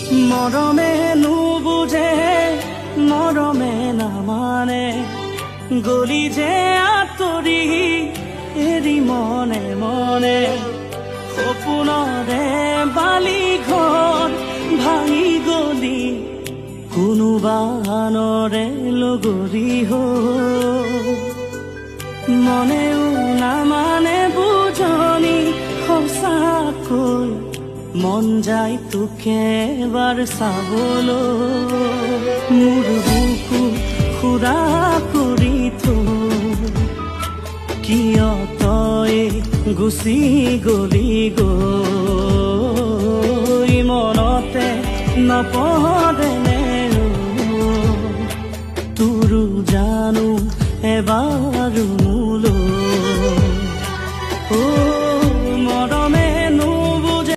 মৰমে নুবুজে মৰমে নামানে গলি যে আঁতৰি এৰি মনে মনে সপোনৰে বালি ঘৰ ভাঙি গলি কোনোবা আনৰে লগৰী মনেও নামানে বুজনি সঁচাকৈ মন যায় তোকে এবাৰ চাবলৈ মোৰ বুকু খুৰা কৰি কিয় তই গুচি গলি গৈ মনতে নপৰেনে তোৰো জানো এবাৰ মোলৈ